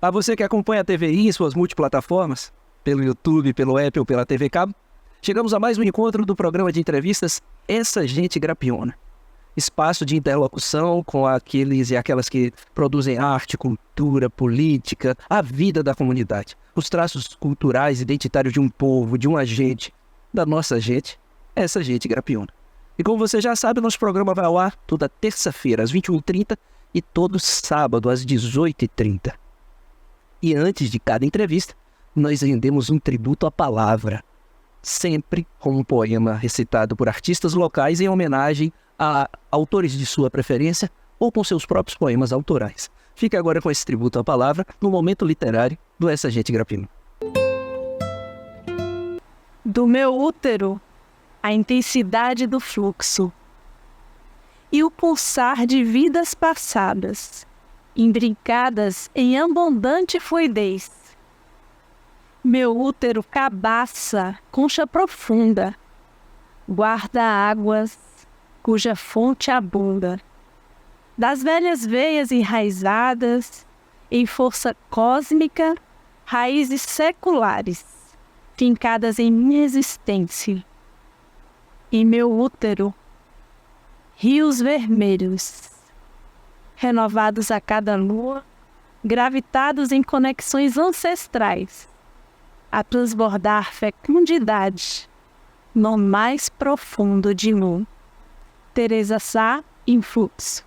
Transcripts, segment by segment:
A você que acompanha a TVI em suas multiplataformas, pelo YouTube, pelo Apple, pela TV Cabo, chegamos a mais um encontro do programa de entrevistas Essa Gente Grapiona. Espaço de interlocução com aqueles e aquelas que produzem arte, cultura, política, a vida da comunidade, os traços culturais identitários de um povo, de uma gente, da nossa gente, essa gente grapiona. E como você já sabe, nosso programa vai ao ar toda terça-feira às 21h30 e todo sábado às 18h30. E antes de cada entrevista, nós rendemos um tributo à palavra, sempre com um poema recitado por artistas locais em homenagem a autores de sua preferência ou com seus próprios poemas autorais. Fique agora com esse tributo à palavra no momento literário do Essa Gente Grapiona. Do meu útero, a intensidade do fluxo e o pulsar de vidas passadas, imbricadas em abundante fluidez. Meu útero cabaça, concha profunda, guarda águas cuja fonte abunda. Das velhas veias enraizadas, em força cósmica, raízes seculares, fincadas em minha existência. Em meu útero, rios vermelhos, renovados a cada lua, gravitados em conexões ancestrais, a transbordar fecundidade no mais profundo de mim. Teresa Sá, em fluxo.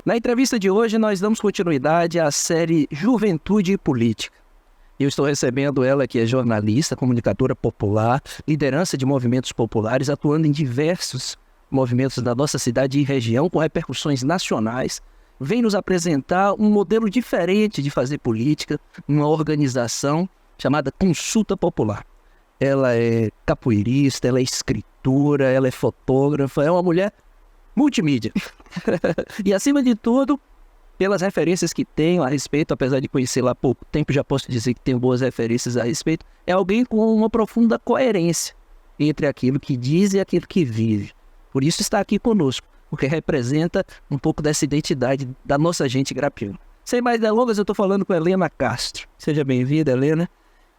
Na entrevista de hoje, nós damos continuidade à série Juventude e Política. Eu estou recebendo ela, que é jornalista, comunicadora popular, liderança de movimentos populares, atuando em diversos movimentos da nossa cidade e região, com repercussões nacionais. Vem nos apresentar um modelo diferente de fazer política, uma organização chamada Consulta Popular. Ela é capoeirista, ela é escritora, ela é fotógrafa, é uma mulher multimídia. E, acima de tudo, pelas referências que tenho a respeito, apesar de conhecê-la há pouco tempo, já posso dizer que tenho boas referências a respeito, é alguém com uma profunda coerência entre aquilo que diz e aquilo que vive. Por isso está aqui conosco, porque representa um pouco dessa identidade da nossa gente grapiona. Sem mais delongas, eu estou falando com Helena Castro. Seja bem-vinda, Helena.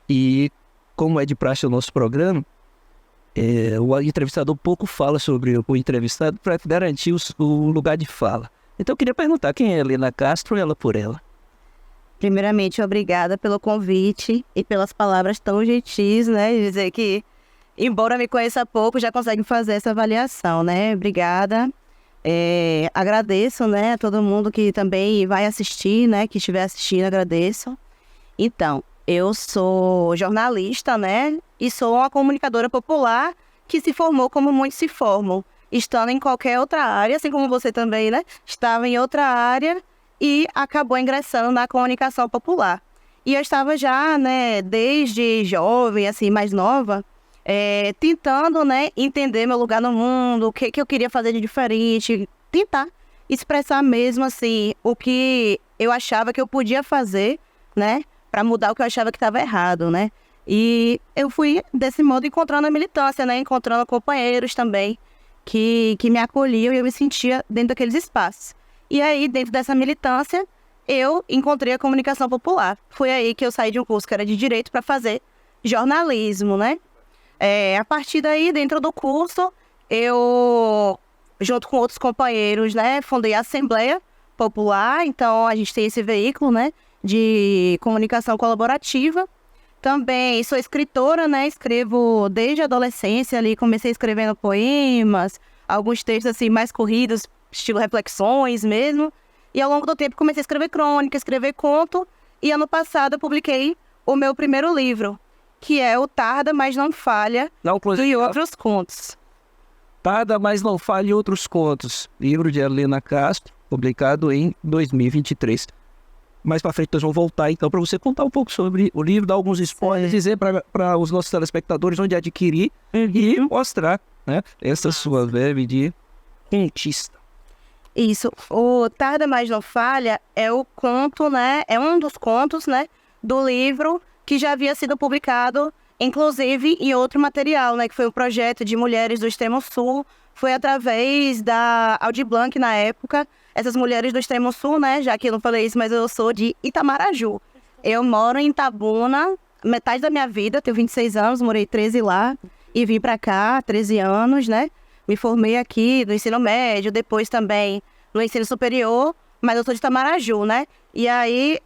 E, como é de praxe o nosso programa, o entrevistador pouco fala sobre o entrevistado para garantir o lugar de fala. Então eu queria perguntar quem é Helena Castro, ela por ela. Primeiramente, obrigada pelo convite e pelas palavras tão gentis, né? De dizer que, embora me conheça pouco, já consegue fazer essa avaliação, né? Obrigada. Agradeço, né, a todo mundo que também vai assistir, né? Que estiver assistindo, agradeço. Então, eu sou jornalista, né? E sou uma comunicadora popular que se formou como muitos se formam, estando em qualquer outra área, assim como você também, né? Estava em outra área e acabou ingressando na comunicação popular. E eu estava já, né, desde jovem, assim, mais nova, tentando, né, entender meu lugar no mundo, o que eu queria fazer de diferente, tentar expressar mesmo, assim, o que eu achava que eu podia fazer, né, para mudar o que eu achava que estava errado, né. E eu fui, desse modo, encontrando a militância, né, encontrando companheiros também que me acolhiam e eu me sentia dentro daqueles espaços. E aí, dentro dessa militância, eu encontrei a comunicação popular. Foi aí que eu saí de um curso que era de Direito para fazer jornalismo, né. A partir daí, dentro do curso, eu, junto com outros companheiros, né, fundei a Assembleia Popular. Então, a gente tem esse veículo, né, de comunicação colaborativa. Também sou escritora, né, escrevo desde a adolescência ali, comecei escrevendo poemas, alguns textos assim mais corridos, estilo reflexões mesmo. E ao longo do tempo comecei a escrever crônica, escrever conto. E ano passado eu publiquei o meu primeiro livro, que é o Tarda, Mas Não Falha, e Outros Contos. Tarda, Mas Não Falha e Outros Contos. Livro de Helena Castro, publicado em 2023. Mais para frente nós vamos voltar, então, para você contar um pouco sobre o livro, dar alguns spoilers, dizer para os nossos telespectadores onde adquirir e mostrar, né, essa sua verve de contista. Isso. O Tarda, Mas Não Falha é o conto, né, é um dos contos, né, do livro que já havia sido publicado, inclusive em outro material, né, que foi um projeto de mulheres do Extremo Sul. Foi através da Aldir Blanc, na época, essas mulheres do extremo sul, né? Já que eu não falei isso, mas eu sou de Itamaraju. Eu moro em Itabuna, metade da minha vida, tenho 26 anos, morei 13 lá e vim pra cá, 13 anos, né? Me formei aqui no ensino médio, depois também no ensino superior, mas eu sou de Itamaraju, né? E aí,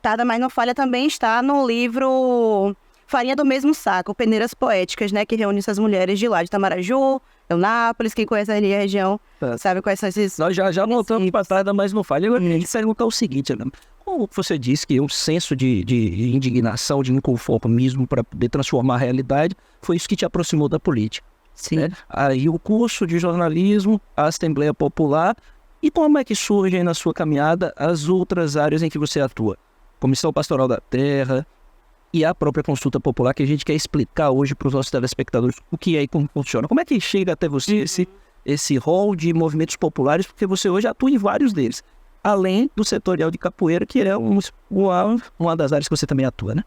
Tada Mas Não Falha também está no livro Farinha do Mesmo Saco, Peneiras Poéticas, né? Que reúne essas mulheres de lá, de Itamaraju, Eunápolis, quem conhece ali a região, sabe quais são esses... Nós já voltamos para Tada Mas Não Falha. Eu queria perguntar o seguinte, Ana. Como você disse que um senso de indignação, de inconformismo para poder transformar a realidade, foi isso que te aproximou da política. Sim. Né? Aí o curso de jornalismo, a Assembleia Popular, e como é que surgem na sua caminhada as outras áreas em que você atua? Comissão Pastoral da Terra e a própria consulta popular, que a gente quer explicar hoje para os nossos telespectadores o que é e como funciona. Como é que chega até você esse rol de movimentos populares, porque você hoje atua em vários deles, além do setorial de capoeira, que é uma das áreas que você também atua, né?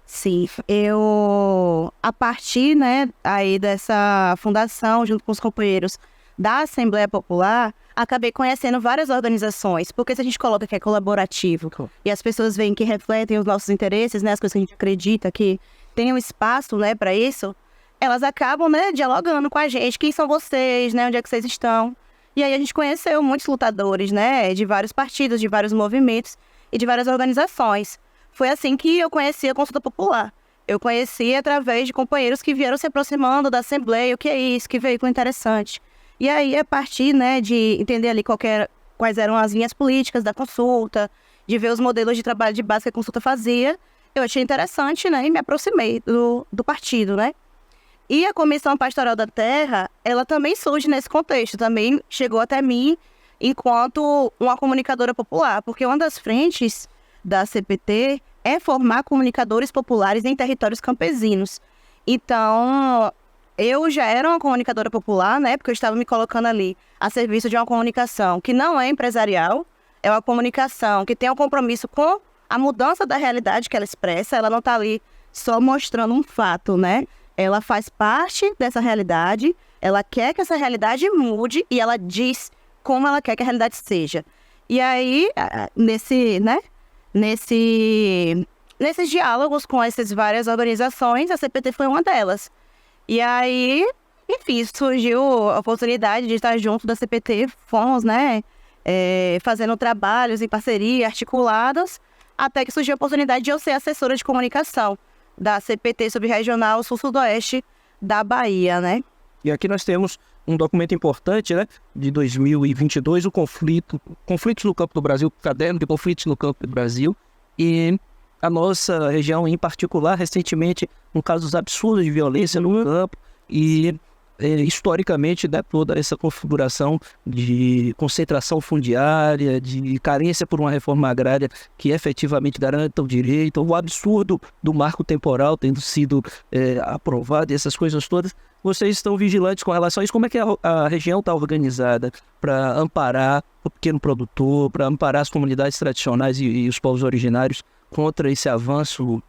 Sim, eu, a partir, né, aí dessa fundação, junto com os companheiros da Assembleia Popular, acabei conhecendo várias organizações, porque se a gente coloca que é colaborativo e as pessoas veem que refletem os nossos interesses, né, as coisas que a gente acredita que tem um espaço, né, para isso, elas acabam, né, dialogando com a gente, quem são vocês, né, onde é que vocês estão. E aí a gente conheceu muitos lutadores, né, de vários partidos, de vários movimentos e de várias organizações. Foi assim que eu conheci a Consulta Popular. Eu conheci através de companheiros que vieram se aproximando da Assembleia, o que é isso, que veículo interessante. E aí, a partir, né, de entender ali quais eram as linhas políticas da consulta, de ver os modelos de trabalho de base que a consulta fazia, eu achei interessante, né, e me aproximei do partido, né. E a Comissão Pastoral da Terra, ela também surge nesse contexto, também chegou até mim enquanto uma comunicadora popular, porque uma das frentes da CPT é formar comunicadores populares em territórios campesinos. Então, eu já era uma comunicadora popular, né, porque eu estava me colocando ali a serviço de uma comunicação que não é empresarial, é uma comunicação que tem um compromisso com a mudança da realidade que ela expressa, ela não está ali só mostrando um fato, né? Ela faz parte dessa realidade, ela quer que essa realidade mude e ela diz como ela quer que a realidade seja. E aí, nesses diálogos com essas várias organizações, a CPT foi uma delas. E aí, enfim, surgiu a oportunidade de estar junto da CPT, fomos, né, fazendo trabalhos em parceria, articulados, até que surgiu a oportunidade de eu ser assessora de comunicação da CPT Subregional Sul-Sudoeste da Bahia, né. E aqui nós temos um documento importante, né, de 2022, o Conflitos no Campo do Brasil, Caderno de Conflitos no Campo do Brasil, e a nossa região em particular, recentemente, casos absurdos de violência no campo, e historicamente, né, toda essa configuração de concentração fundiária, de carência por uma reforma agrária que efetivamente garanta o direito, o absurdo do marco temporal tendo sido aprovado e essas coisas todas. Vocês estão vigilantes com relação a isso? Como é que a região está organizada para amparar o pequeno produtor, para amparar as comunidades tradicionais e os povos originários contra esse avanço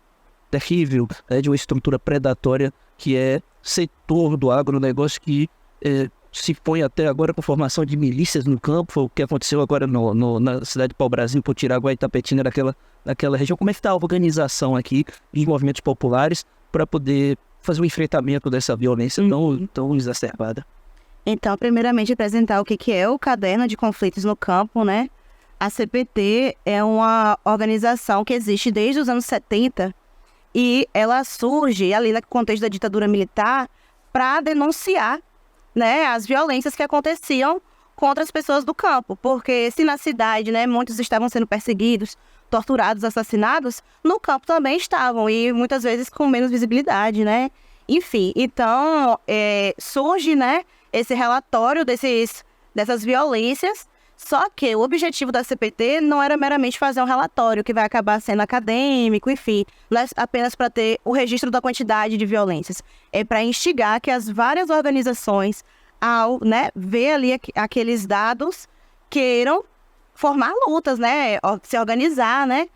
terrível, né, de uma estrutura predatória que é setor do agronegócio que se põe até agora com formação de milícias no campo, foi o que aconteceu agora na cidade de Pau-Brasil, Potiraguá e Itapetina, naquela região. Como é que está a organização aqui dos movimentos populares para poder fazer o enfrentamento dessa violência tão exacerbada? Então, primeiramente, apresentar o que é o Caderno de Conflitos no Campo, né? A CPT é uma organização que existe desde os anos 70 e ela surge ali no contexto da ditadura militar para denunciar, né, as violências que aconteciam contra as pessoas do campo. Porque se na cidade, né, muitos estavam sendo perseguidos, torturados, assassinados, no campo também estavam, e muitas vezes com menos visibilidade, né? Enfim, então surge, né, esse relatório dessas violências, só que o objetivo da CPT não era meramente fazer um relatório que vai acabar sendo acadêmico, enfim, não é apenas para ter o registro da quantidade de violências, é para instigar que as várias organizações, ao, né, ver ali aqueles dados, queiram formar lutas, né, se organizar, né,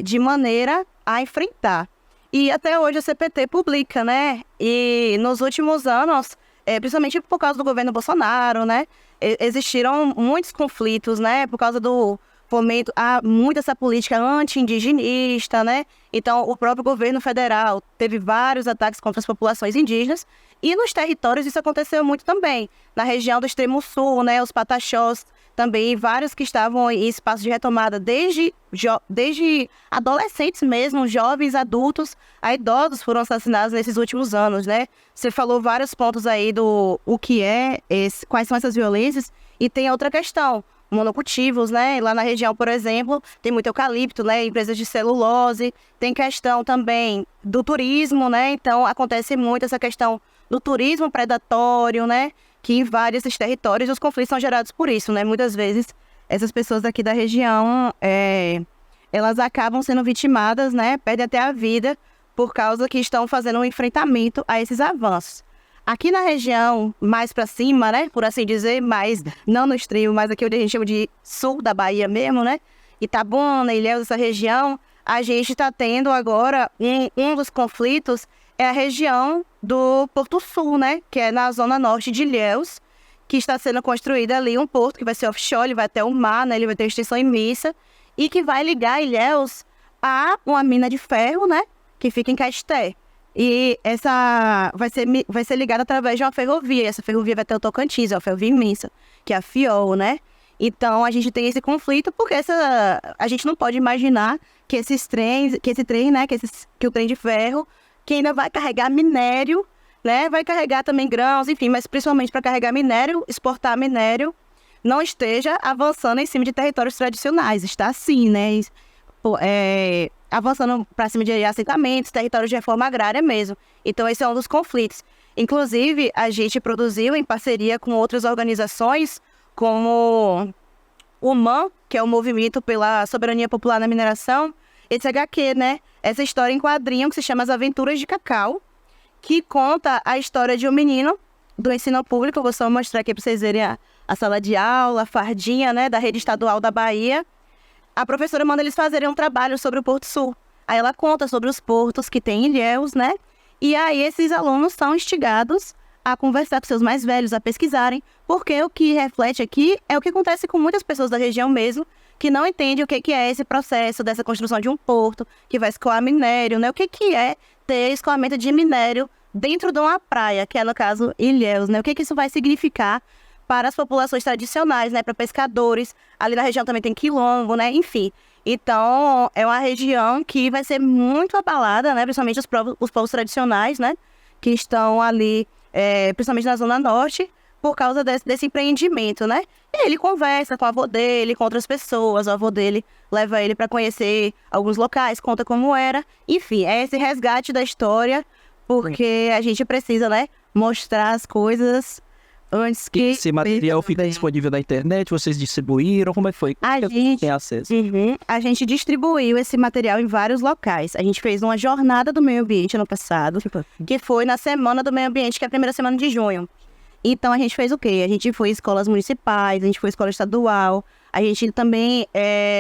de maneira a enfrentar. E até hoje a CPT publica, né, e nos últimos anos principalmente por causa do governo Bolsonaro, né? Existiram muitos conflitos, né? Por causa do fomento a muito essa política anti-indigenista, né? Então, o próprio governo federal teve vários ataques contra as populações indígenas e nos territórios isso aconteceu muito também. Na região do extremo sul, né? Os pataxós também, vários que estavam em espaços de retomada desde adolescentes mesmo, jovens, adultos, a idosos foram assassinados nesses últimos anos, né? Você falou vários pontos aí do o que quais são essas violências, e tem outra questão, monocultivos, né? Lá na região, por exemplo, tem muito eucalipto, né? Empresas de celulose, tem questão também do turismo, né? Então, acontece muito essa questão do turismo predatório, né? Que invade esses territórios, os conflitos são gerados por isso, né? Muitas vezes, essas pessoas aqui da região, elas acabam sendo vitimadas, né? Perdem até a vida por causa que estão fazendo um enfrentamento a esses avanços. Aqui na região, mais para cima, né? Por assim dizer, mais não no extremo, mas aqui onde a gente chama de sul da Bahia mesmo, né? Itabuna, Ilhéus, essa região, a gente está tendo agora um dos conflitos é a região do Porto Sul, né? Que é na zona norte de Ilhéus, que está sendo construído ali um porto que vai ser offshore, ele vai até o mar, né? Ele vai ter extensão imensa e que vai ligar Ilhéus a uma mina de ferro, né? Que fica em Caeté. E essa vai ser ligada através de uma ferrovia. E essa ferrovia vai ter o Tocantins, é uma ferrovia imensa, que é a FIOL, né? Então, a gente tem esse conflito porque a gente não pode imaginar que esse trem, né? Que o trem de ferro, que ainda vai carregar minério, né? Vai carregar também grãos, enfim, mas principalmente para carregar minério, exportar minério, não esteja avançando em cima de territórios tradicionais. Está assim, né? Avançando para cima de assentamentos, territórios de reforma agrária mesmo. Então, esse é um dos conflitos. Inclusive, a gente produziu em parceria com outras organizações, como o MAN, que é o Movimento pela Soberania Popular na Mineração, esse HQ, né? Essa história em quadrinho que se chama As Aventuras de Cacau, que conta a história de um menino do ensino público. Eu vou só mostrar aqui para vocês verem a sala de aula, a fardinha, né, da Rede Estadual da Bahia. A professora manda eles fazerem um trabalho sobre o Porto Sul. Aí ela conta sobre os portos que tem em Ilhéus, né? E aí esses alunos são instigados a conversar com seus mais velhos, a pesquisarem, porque o que reflete aqui é o que acontece com muitas pessoas da região mesmo, que não entendem o que é esse processo dessa construção de um porto, que vai escoar minério, né? O que é ter escoamento de minério dentro de uma praia, que é, no caso, Ilhéus, né? O que isso vai significar para as populações tradicionais, né? Para pescadores. Ali na região também tem quilombo, né? Enfim. Então, é uma região que vai ser muito abalada, né? Principalmente os povos tradicionais, né? Que estão ali, principalmente na Zona Norte, por causa desse empreendimento, né? E ele conversa com o avô dele, com outras pessoas. O avô dele leva ele para conhecer alguns locais, conta como era. Enfim, é esse resgate da história, porque a gente precisa, né? Mostrar as coisas antes que... Esse material fica disponível na internet? Vocês distribuíram? Como é que foi? A gente tem acesso? A gente distribuiu esse material em vários locais. A gente fez uma jornada do meio ambiente ano passado, que foi na Semana do Meio Ambiente, que é a primeira semana de junho. Então, a gente fez o quê? A gente foi em escolas municipais, a gente foi em escola estadual, a gente também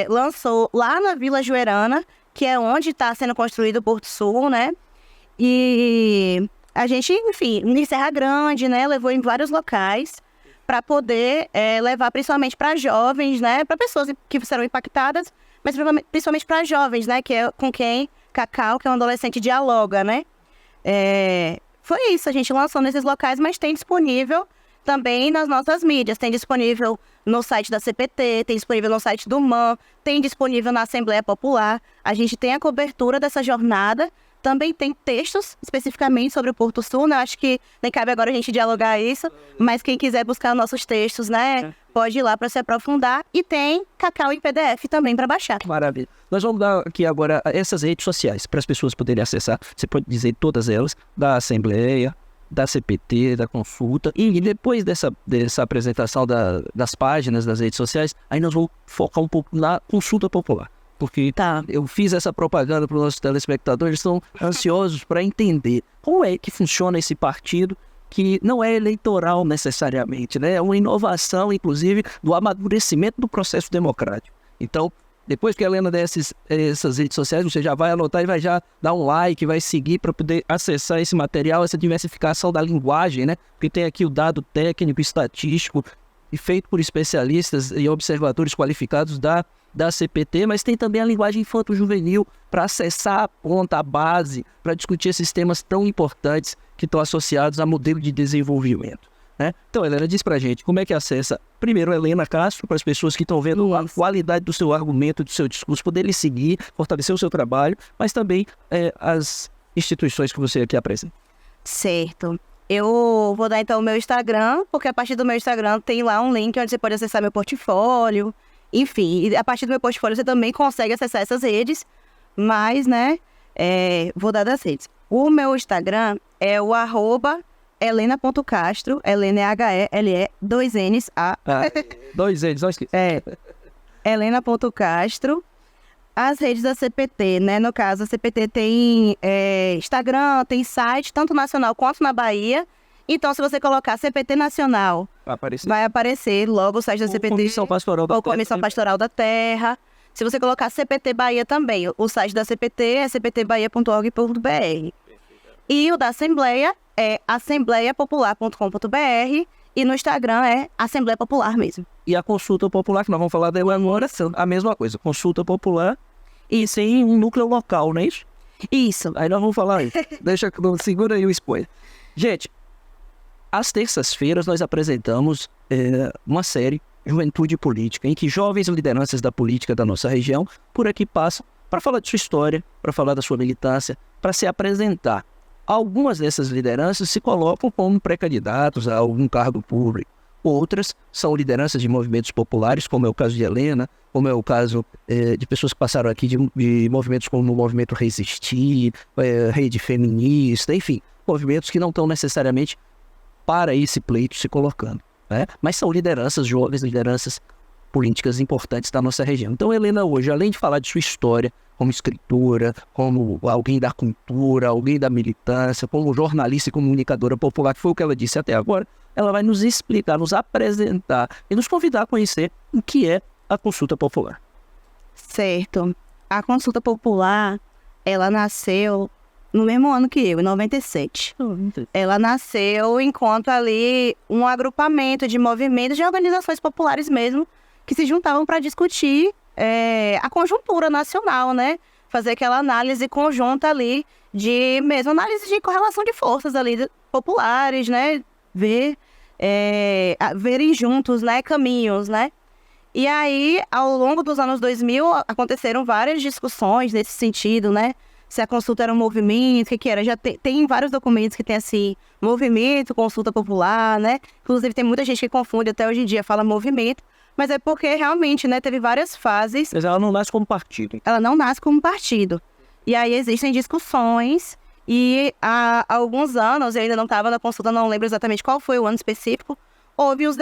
lançou lá na Vila Joerana, que é onde está sendo construído o Porto Sul, né? E a gente, enfim, em Serra Grande, né? Levou em vários locais para poder levar principalmente para jovens, né? Para pessoas que serão impactadas, mas principalmente para jovens, né? Que é com quem Cacau, que é um adolescente, dialoga, né? Foi isso, a gente lançou nesses locais, mas tem disponível também nas nossas mídias. Tem disponível no site da CPT, tem disponível no site do MAN, tem disponível na Assembleia Popular. A gente tem a cobertura dessa jornada. Também tem textos especificamente sobre o Porto Sul, né? Acho que nem cabe agora a gente dialogar isso, mas quem quiser buscar nossos textos, né? Pode ir lá para se aprofundar. E tem Cacau em PDF também para baixar. Maravilha. Nós vamos dar aqui agora essas redes sociais para as pessoas poderem acessar. Você pode dizer todas elas, da Assembleia, da CPT, da consulta. E depois dessa apresentação das páginas das redes sociais, aí nós vamos focar um pouco na consulta popular. Porque eu fiz essa propaganda para os nossos telespectadores, eles estão ansiosos para entender como é que funciona esse partido, que não é eleitoral necessariamente, né? É uma inovação, inclusive, do amadurecimento do processo democrático. Então, Depois que a Helena der essas redes sociais, você já vai anotar e vai já dar um like, vai seguir para poder acessar esse material, essa diversificação da linguagem, né? Porque tem aqui o dado técnico, estatístico, e feito por especialistas e observadores qualificados da CPT, mas tem também a linguagem infanto-juvenil para acessar a ponta, a base, para discutir esses temas tão importantes que estão associados a modelo de desenvolvimento, né? Então, Helena, diz pra gente como é que acessa, primeiro, Helena Castro, para as pessoas que estão vendo a qualidade do seu argumento, do seu discurso, poderem seguir, fortalecer o seu trabalho, mas também as instituições que você aqui apresenta. Certo. Eu vou dar então o meu Instagram, porque a partir do meu Instagram tem lá um link onde você pode acessar meu portfólio. Enfim, e a partir do meu portfólio você também consegue acessar essas redes, mas, né, vou dar das redes. O meu Instagram é o @helena.castro, Helena é H-E-L-E, 2 N's, A. 2 N's, não esqueci. Helena.castro. As redes da CPT, né? No caso, a CPT tem Instagram, tem site, tanto nacional quanto na Bahia. Então, se você colocar CPT Nacional, vai aparecer logo o site da CPT. Comissão Pastoral da ou Comissão Pastoral da Terra. Se você colocar CPT Bahia também, o site da CPT é cptbahia.org.br. E o da Assembleia é assembleiapopular.com.br. E no Instagram é Assembleia Popular mesmo. E a consulta popular, que nós vamos falar dela agora, a mesma coisa. Consulta popular e sem um núcleo local, não é isso? Isso. Aí nós vamos falar isso. Segura aí o spoiler. Gente, às terças-feiras nós apresentamos uma série, Juventude Política, em que jovens lideranças da política da nossa região por aqui passam para falar de sua história, para falar da sua militância, para se apresentar. Algumas dessas lideranças se colocam como pré-candidatos a algum cargo público. Outras são lideranças de movimentos populares, como é o caso de Helena, como é o caso de pessoas que passaram aqui de movimentos como o Movimento Resistir, Rede Feminista, enfim, movimentos que não estão necessariamente para esse pleito se colocando, né? Mas são lideranças jovens, lideranças políticas importantes da nossa região. Então, Helena, hoje, além de falar de sua história como escritora, como alguém da cultura, alguém da militância, como jornalista e comunicadora popular, que foi o que ela disse até agora, ela vai nos explicar, nos apresentar e nos convidar a conhecer o que é a consulta popular. Certo. A consulta popular, ela nasceu no mesmo ano que eu, em 97. Ela nasceu enquanto ali um agrupamento de movimentos, de organizações populares mesmo, que se juntavam para discutir a conjuntura nacional, né? Fazer aquela análise conjunta ali, mesmo análise de correlação de forças ali populares, né? Verem juntos, né? Caminhos, né? E aí, ao longo dos anos 2000, aconteceram várias discussões nesse sentido, né? Se a consulta era um movimento, o que era. Já tem vários documentos que tem assim, movimento, consulta popular, né? Inclusive, tem muita gente que confunde até hoje em dia, fala movimento. Mas é porque realmente, né, teve várias fases. Mas ela não nasce como partido. Ela não nasce como partido. E aí existem discussões. E há alguns anos, eu ainda não estava na consulta, não lembro exatamente qual foi o ano específico, houveram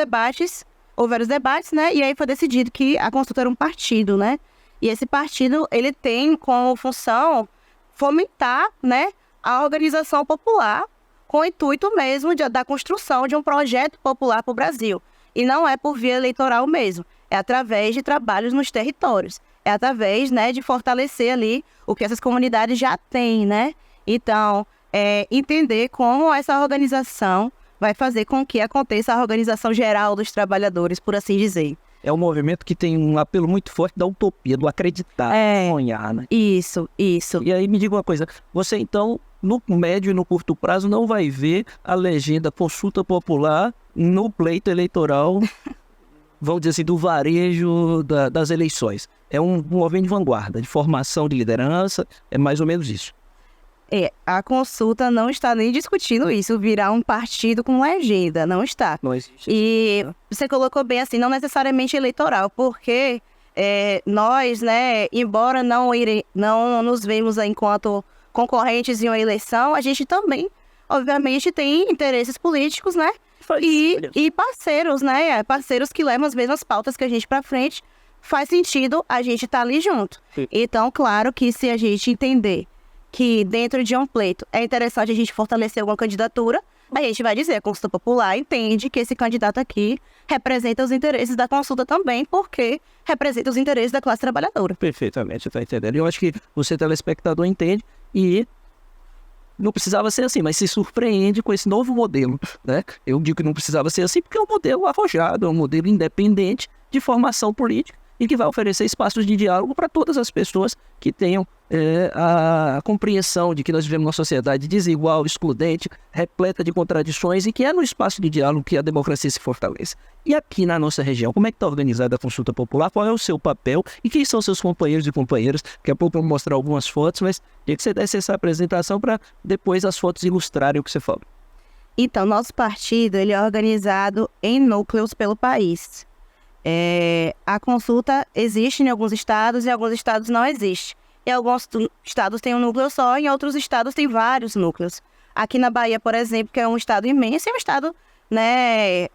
vários debates, né? E aí foi decidido que a consulta era um partido, né? E esse partido, ele tem como função fomentar, né, a organização popular com o intuito mesmo da construção de um projeto popular para o Brasil. E não é por via eleitoral mesmo, é através de trabalhos nos territórios. É através, né, de fortalecer ali o que essas comunidades já têm, né? Então, entender como essa organização vai fazer com que aconteça a organização geral dos trabalhadores, por assim dizer. É um movimento que tem um apelo muito forte da utopia, do acreditar, do sonhar, né? Isso. E aí me diga uma coisa, você então, no médio e no curto prazo, não vai ver a legenda consulta popular no pleito eleitoral, vamos dizer assim, do varejo das eleições. É um movimento de vanguarda, de formação de liderança, é mais ou menos isso. A consulta não está nem discutindo isso, virar um partido com legenda, não está. Não existe. E você colocou bem assim, não necessariamente eleitoral, porque nós, né, embora não nos vemos enquanto concorrentes em uma eleição, a gente também, obviamente, tem interesses políticos, né? E parceiros, né? Parceiros que levam as mesmas pautas que a gente para frente, faz sentido a gente estar ali junto. Sim. Então, claro que se a gente entender que dentro de um pleito é interessante a gente fortalecer alguma candidatura, Aí a gente vai dizer, a consulta popular entende que esse candidato aqui representa os interesses da consulta também, porque representa os interesses da classe trabalhadora. Perfeitamente, está entendendo. Eu acho que você, telespectador, entende e não precisava ser assim, mas se surpreende com esse novo modelo, né? Eu digo que não precisava ser assim porque é um modelo arrojado, é um modelo independente de formação política e que vai oferecer espaços de diálogo para todas as pessoas que tenham a compreensão de que nós vivemos numa sociedade desigual, excludente, repleta de contradições e que é no espaço de diálogo que a democracia se fortalece. E aqui na nossa região, como é que está organizada a consulta popular? Qual é o seu papel e quem são seus companheiros e companheiras? Daqui a pouco eu vou mostrar algumas fotos, mas queria que você desse essa apresentação para depois as fotos ilustrarem o que você falou. Então, nosso partido ele é organizado em núcleos pelo país. A consulta existe em alguns estados e em alguns estados não existe. Em alguns estados tem um núcleo só, em outros estados tem vários núcleos. Aqui na Bahia, por exemplo, que é um estado imenso, é um estado, né,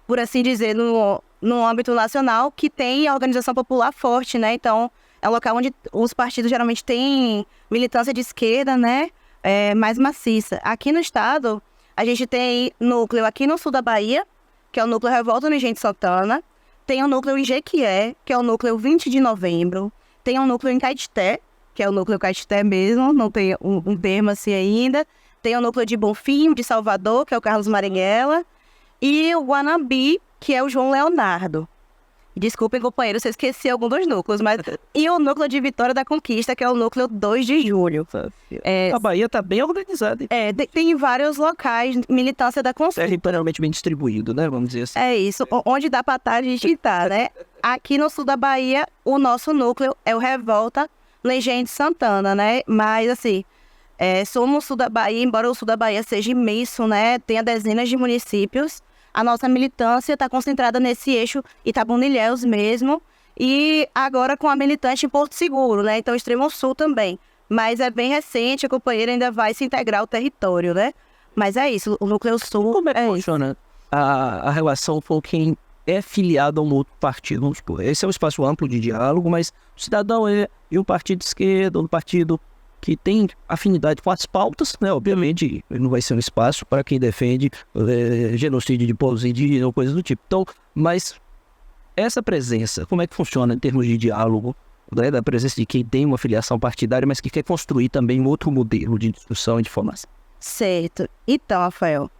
por assim dizer, no âmbito nacional, que tem a organização popular forte, né? Então, é um local onde os partidos geralmente têm militância de esquerda, né, mais maciça. Aqui no estado, a gente tem núcleo aqui no sul da Bahia, que é o núcleo Revolta no Engenho de Santana. Tem o núcleo em Jequié, que é o núcleo 20 de novembro. Tem um núcleo em Caetité, que é o núcleo Caetité mesmo, não tem um termo assim ainda. Tem o núcleo de Bonfim, de Salvador, que é o Carlos Marighella. E o Guanambi, que é o João Leonardo. Desculpem, companheiro, se eu esqueci algum dos núcleos, mas... E o núcleo de Vitória da Conquista, que é o núcleo 2 de julho. A Bahia está bem organizada. Tem vários locais, militância da consulta. Territorialmente bem distribuído, né? Vamos dizer assim. É isso, onde dá pra estar, a gente tá, né? Aqui no sul da Bahia, o nosso núcleo é o Revolta no Engenho de Santana, né? Mas, assim, somos o sul da Bahia, embora o sul da Bahia seja imenso, né? Tenha dezenas de municípios. A nossa militância está concentrada nesse eixo Itabuna-Ilhéus mesmo. E agora com a militante em Porto Seguro, né? Então, extremo sul também. Mas é bem recente, a companheira ainda vai se integrar ao território, né? Mas é isso, o núcleo sul... Como é que funciona a relação com quem é filiado a um outro partido? Vamos supor, esse é um espaço amplo de diálogo, mas o cidadão e o partido de esquerda, o partido que tem afinidade com as pautas, né? Obviamente, não vai ser um espaço para quem defende genocídio de povos indígenas ou coisas do tipo. Então, mas essa presença, como é que funciona em termos de diálogo, né? Da presença de quem tem uma filiação partidária, mas que quer construir também um outro modelo de discussão e de formação? Certo. Então, Rafael,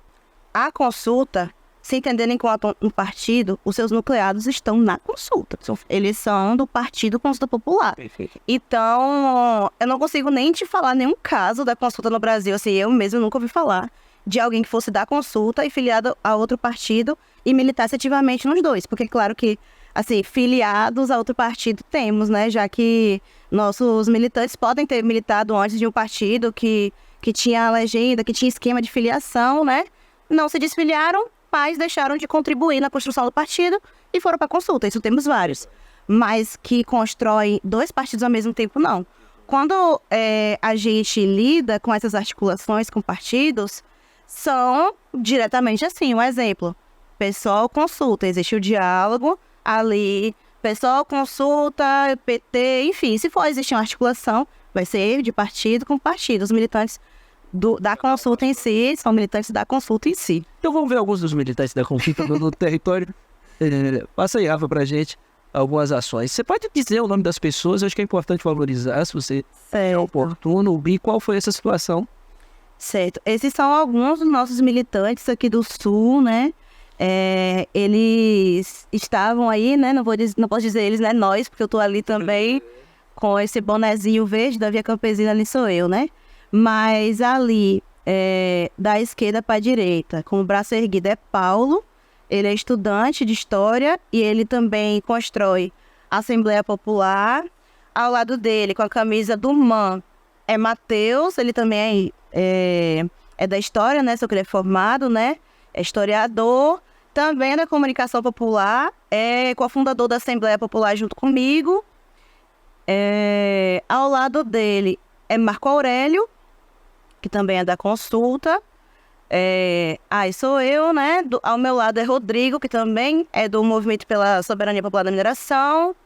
a consulta, se entendendo enquanto um partido, os seus nucleados estão na consulta. Eles são do Partido Consulta Popular. Perfeito. Então, eu não consigo nem te falar nenhum caso da consulta no Brasil. Assim, eu mesmo nunca ouvi falar de alguém que fosse da consulta e filiado a outro partido e militasse ativamente nos dois. Porque, claro que, assim, filiados a outro partido temos, né? Já que nossos militantes podem ter militado antes de um partido que tinha legenda, que tinha esquema de filiação, né? Não se desfiliaram, mas deixaram de contribuir na construção do partido e foram para a consulta. Isso temos vários. Mas que constroem dois partidos ao mesmo tempo, não. Quando a gente lida com essas articulações com partidos, são diretamente assim. Um exemplo, pessoal consulta, existe o diálogo ali, pessoal consulta, PT, enfim, se for existir uma articulação, vai ser de partido com partido. Os militantes da consulta em si são militantes da consulta em si. Então vamos ver alguns dos militantes da consulta no território. Passa aí, Rafa, pra gente algumas ações. Você pode dizer o nome das pessoas? Eu acho que é importante valorizar, se você é oportuno. E qual foi essa situação? Certo. Esses são alguns dos nossos militantes aqui do Sul, né? Eles estavam aí, né? Não posso dizer eles, né? Nós, porque eu tô ali também com esse bonezinho verde da Via Campesina, ali sou eu, né? Mas ali, da esquerda para a direita, com o braço erguido, é Paulo. Ele é estudante de História e ele também constrói a Assembleia Popular. Ao lado dele, com a camisa do MAN, é Matheus. Ele também é da História, né? Só que ele é formado, né? É historiador. Também é da Comunicação Popular. É cofundador da Assembleia Popular junto comigo. Ao lado dele é Marco Aurélio, que também é da consulta. Sou eu, né? Ao meu lado é Rodrigo, que também é do Movimento pela Soberania Popular da Mineração.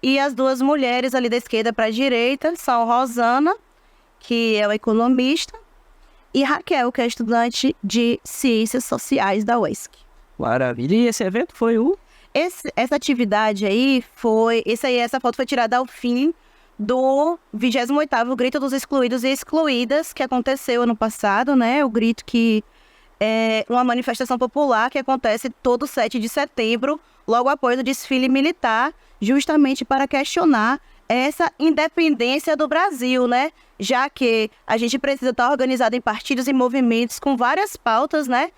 E as duas mulheres ali da esquerda para a direita são Rosana, que é uma economista, e Raquel, que é estudante de Ciências Sociais da UESC. Maravilha. E esse evento foi o... Essa atividade aí essa foto foi tirada ao fim do 28º Grito dos Excluídos e Excluídas, que aconteceu ano passado, né? O grito que é uma manifestação popular que acontece todo 7 de setembro, logo após o desfile militar, justamente para questionar essa independência do Brasil, né? Já que a gente precisa estar organizado em partidos e movimentos com várias pautas, né?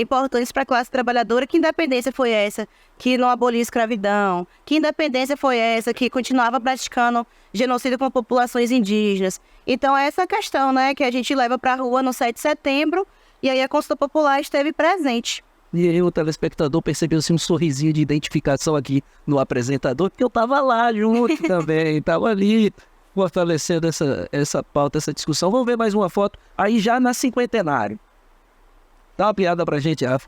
Importantes para a classe trabalhadora. Que independência foi essa que não aboliu a escravidão? Que independência foi essa que continuava praticando genocídio com populações indígenas? Então, é essa questão, né, que a gente leva para a rua no 7 de setembro, e aí a consulta popular esteve presente. E aí o telespectador percebeu assim, um sorrisinho de identificação aqui no apresentador, porque eu estava lá junto também, estava ali fortalecendo essa pauta, essa discussão. Vamos ver mais uma foto, aí já na cinquentenário. Dá uma piada pra gente, Rafa.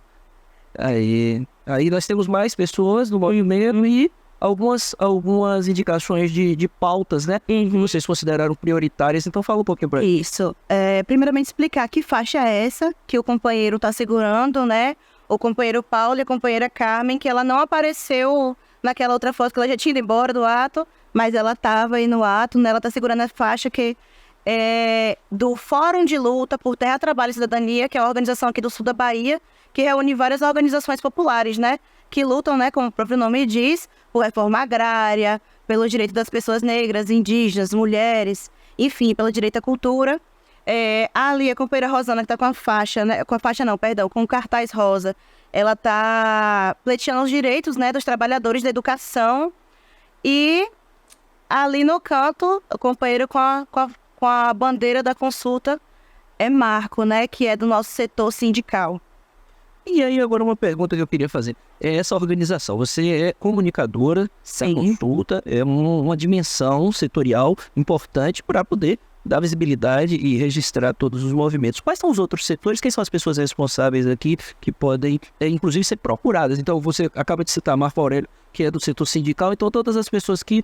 Aí nós temos mais pessoas no movimento e algumas indicações de pautas, né? Que vocês consideraram prioritárias. Então fala um pouquinho pra gente. Isso. Primeiramente explicar que faixa é essa que o companheiro tá segurando, né? O companheiro Paulo e a companheira Carmen, que ela não apareceu naquela outra foto, que ela já tinha ido embora do ato, mas ela estava aí no ato, né? Ela tá segurando a faixa que do Fórum de Luta por Terra, Trabalho e Cidadania, que é a organização aqui do sul da Bahia, que reúne várias organizações populares, né? Que lutam, né, como o próprio nome diz, por reforma agrária, pelo direito das pessoas negras, indígenas, mulheres, enfim, pelo direito à cultura. Ali a companheira Rosana, que está com a faixa, né? Com o cartaz rosa, ela está pleiteando os direitos, né, dos trabalhadores da educação. E ali no canto, o companheiro com a bandeira da consulta é Marco, né, que é do nosso setor sindical. E aí agora uma pergunta que eu queria fazer. Essa organização, você é comunicadora da consulta, é uma dimensão setorial importante para poder dar visibilidade e registrar todos os movimentos. Quais são os outros setores? Quem são as pessoas responsáveis aqui que podem, inclusive, ser procuradas? Então, você acaba de citar Marco Aurélio, que é do setor sindical. Então, todas as pessoas que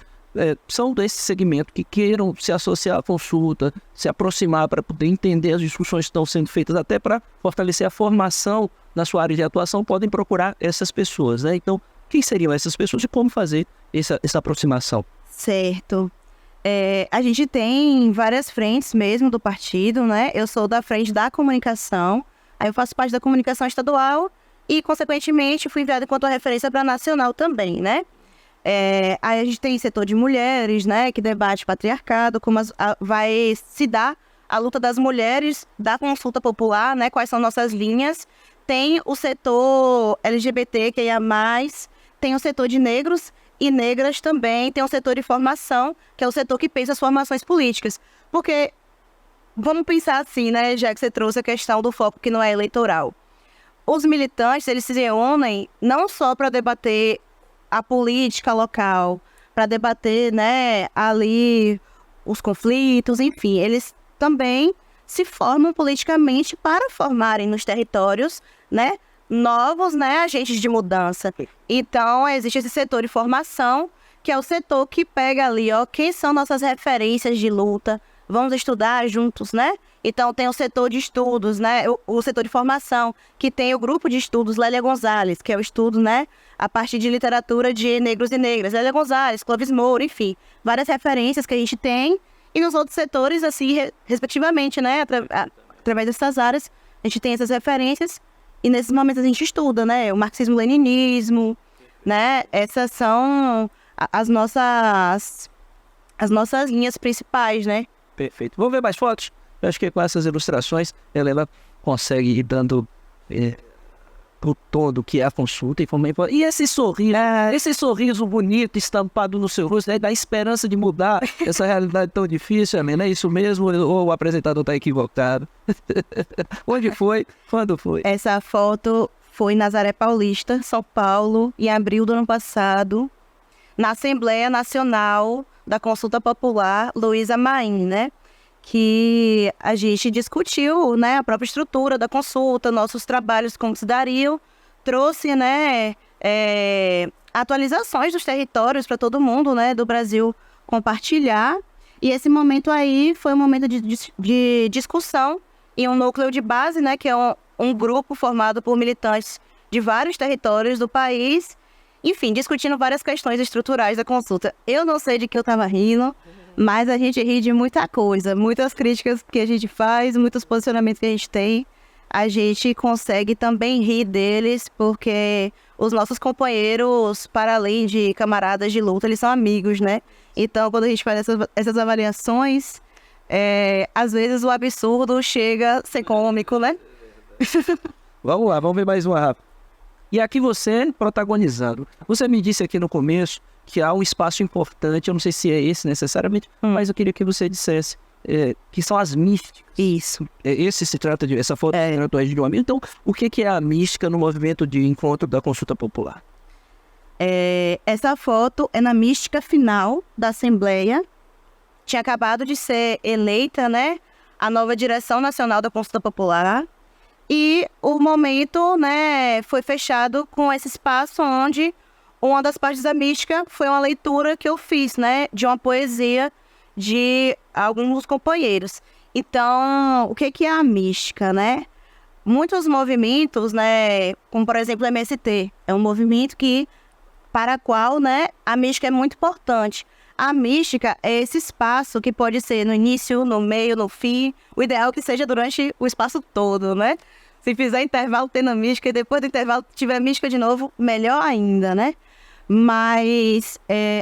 são desse segmento, que queiram se associar à consulta, se aproximar para poder entender as discussões que estão sendo feitas, até para fortalecer a formação na sua área de atuação, podem procurar essas pessoas, né? Então, quem seriam essas pessoas e como fazer essa aproximação? Certo. A gente tem várias frentes mesmo do partido, né? Eu sou da frente da comunicação, aí eu faço parte da comunicação estadual e, consequentemente, fui enviada enquanto referência para a nacional também, né? Aí a gente tem setor de mulheres, né, que debate patriarcado, como vai se dar a luta das mulheres da consulta popular, né, quais são nossas linhas. Tem o setor LGBT, que é mais, tem o setor de negros e negras também, tem o setor de formação, que é o setor que pensa as formações políticas. Porque, vamos pensar assim, né, já que você trouxe a questão do foco que não é eleitoral. Os militantes, eles se reúnem não só para debater a política local, para debater, né, ali os conflitos, enfim, eles também se formam politicamente para formarem nos territórios, né, novos, né, agentes de mudança. Então, existe esse setor de formação, que é o setor que pega ali, ó, quem são nossas referências de luta, vamos estudar juntos, né? Então, tem o setor de estudos, né? O setor de formação, que tem o grupo de estudos Lélia Gonzalez, que é o estudo, né? A partir de literatura de negros e negras. Lélia Gonzalez, Clóvis Moura, enfim. Várias referências que a gente tem. E nos outros setores, assim, respectivamente, né? Através dessas áreas, a gente tem essas referências. E nesses momentos a gente estuda, né? O marxismo-leninismo, né? Essas são as nossas linhas principais, né? Perfeito. Vamos ver mais fotos? Eu acho que com essas ilustrações, ela consegue ir dando pro todo que é a consulta. E esse sorriso bonito estampado no seu rosto, né, dá esperança de mudar essa realidade tão difícil, não é isso mesmo? Ou o apresentador está equivocado? Onde foi? Quando foi? Essa foto foi em Nazaré Paulista, São Paulo, em abril do ano passado, na Assembleia Nacional da Consulta Popular Luísa Maim, né? Que a gente discutiu, né, a própria estrutura da consulta, nossos trabalhos como se dariam, trouxe, né, atualizações dos territórios para todo mundo, né, do Brasil compartilhar. E esse momento aí foi um momento de discussão e um núcleo de base, né, que é um grupo formado por militantes de vários territórios do país, enfim, discutindo várias questões estruturais da consulta. Eu não sei de que eu estava rindo, mas a gente ri de muita coisa, muitas críticas que a gente faz, muitos posicionamentos que a gente tem. A gente consegue também rir deles, porque os nossos companheiros, para além de camaradas de luta, eles são amigos, né? Então, quando a gente faz essas avaliações, às vezes o absurdo chega a ser cômico, né? Vamos lá, vamos ver mais uma rápida. E aqui você protagonizando. Você me disse aqui no começo que há um espaço importante, eu não sei se é esse necessariamente, mas eu queria que você dissesse, que são as místicas. Isso. Essa foto se trata de um amigo. Então, o que é a mística no movimento de encontro da consulta popular? Essa foto é na mística final da Assembleia. Tinha acabado de ser eleita, né, a nova direção nacional da consulta popular. E o momento, né, foi fechado com esse espaço onde uma das partes da mística foi uma leitura que eu fiz, né, de uma poesia de alguns companheiros. Então, o que é a mística, né? Muitos movimentos, né, como por exemplo o MST, é um movimento para o qual, né, a mística é muito importante. A mística é esse espaço que pode ser no início, no meio, no fim. O ideal é que seja durante o espaço todo, né? Se fizer intervalo, tendo mística, e depois do intervalo tiver mística de novo, melhor ainda, né? Mas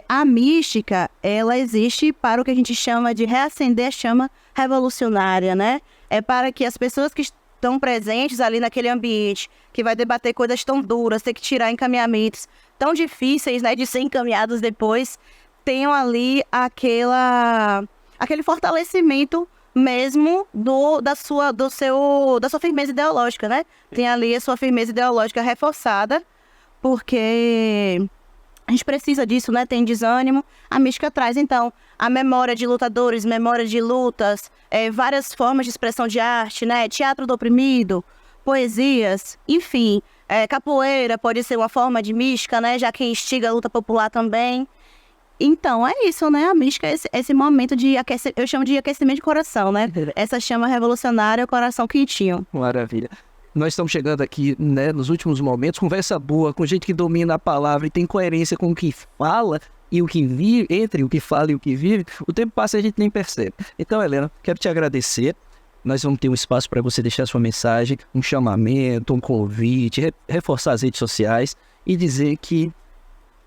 a mística, ela existe para o que a gente chama de reacender a chama revolucionária, né? É para que as pessoas que estão presentes ali naquele ambiente, que vai debater coisas tão duras, ter que tirar encaminhamentos tão difíceis, né, de ser encaminhados depois, tenham ali aquele fortalecimento mesmo da sua firmeza ideológica, né? Tem ali a sua firmeza ideológica reforçada, porque a gente precisa disso, né? Tem desânimo. A mística traz, então, a memória de lutadores, memória de lutas, várias formas de expressão de arte, né? Teatro do oprimido, poesias, enfim. Capoeira pode ser uma forma de mística, né? Já que instiga a luta popular também. Então, é isso, né? A mística é esse momento de eu chamo de aquecimento de coração, né? Essa chama revolucionária, o coração quentinho. Maravilha. Nós estamos chegando aqui, né, nos últimos momentos, conversa boa, com gente que domina a palavra e tem coerência com o que fala e o que vive, entre o que fala e o que vive, o tempo passa e a gente nem percebe. Então, Helena, quero te agradecer. Nós vamos ter um espaço para você deixar sua mensagem, um chamamento, um convite, reforçar as redes sociais e dizer que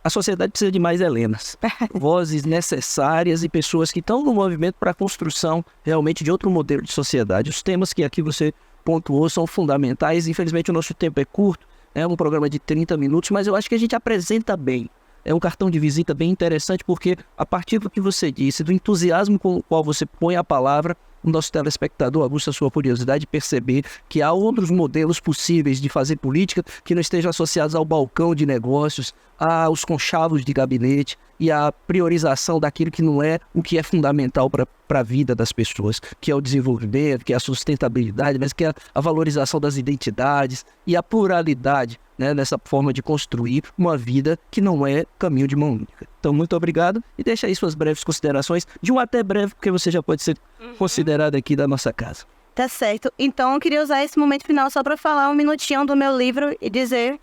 a sociedade precisa de mais Helenas, vozes necessárias e pessoas que estão no movimento para a construção realmente de outro modelo de sociedade. Os temas que aqui você pontuou são fundamentais. Infelizmente o nosso tempo é curto, é um programa de 30 minutos, mas eu acho que a gente apresenta bem. É um cartão de visita bem interessante porque a partir do que você disse, do entusiasmo com o qual você põe a palavra, o nosso telespectador aguça a sua curiosidade de perceber que há outros modelos possíveis de fazer política que não estejam associados ao balcão de negócios, aos conchavos de gabinete e à priorização daquilo que não é o que é fundamental para a vida das pessoas, que é o desenvolvimento, que é a sustentabilidade, mas que é a valorização das identidades e a pluralidade, né, nessa forma de construir uma vida que não é caminho de mão única. Então, muito obrigado e deixa aí suas breves considerações, de um até breve, porque você já pode ser considerado aqui da nossa casa. Tá certo. Então, eu queria usar esse momento final só para falar um minutinho do meu livro e dizer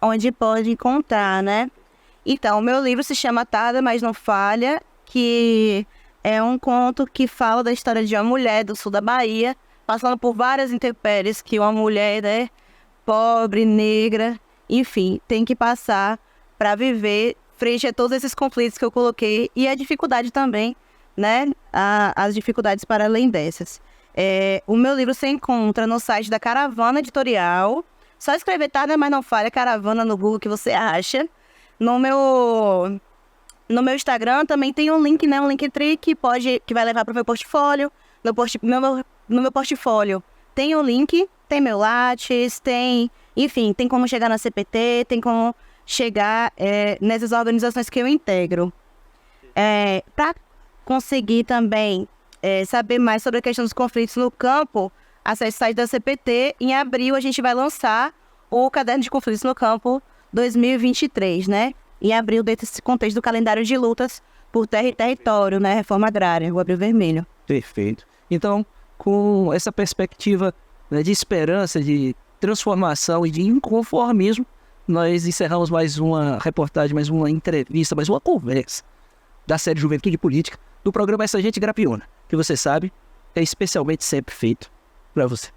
onde pode encontrar, né? Então, o meu livro se chama Tarda, Mas Não Falha, que é um conto que fala da história de uma mulher do sul da Bahia, passando por várias intempéries que uma mulher, né, pobre, negra, enfim, tem que passar para viver frente a todos esses conflitos que eu coloquei e a dificuldade também, né, as dificuldades para além dessas. O meu livro se encontra no site da Caravana Editorial. Só escrever Tarda, Mas Não Falha, Caravana no Google que você acha. No meu Instagram também tem um link, né? Um Linktree que vai levar para o meu portfólio. No meu portfólio tem o link, tem meu Lattes, tem como chegar na CPT, tem como chegar nessas organizações que eu integro. Para conseguir também saber mais sobre a questão dos conflitos no campo, acesse o site da CPT. Em abril a gente vai lançar o Caderno de Conflitos no Campo 2023, né? Em abril, dentro desse contexto do calendário de lutas por terra e território, né? Reforma agrária, o Abril Vermelho. Perfeito. Então, com essa perspectiva, né, de esperança, de transformação e de inconformismo, nós encerramos mais uma reportagem, mais uma entrevista, mais uma conversa da série Juventude Política, do programa Essa Gente Grapiona, que você sabe é especialmente sempre feito para você.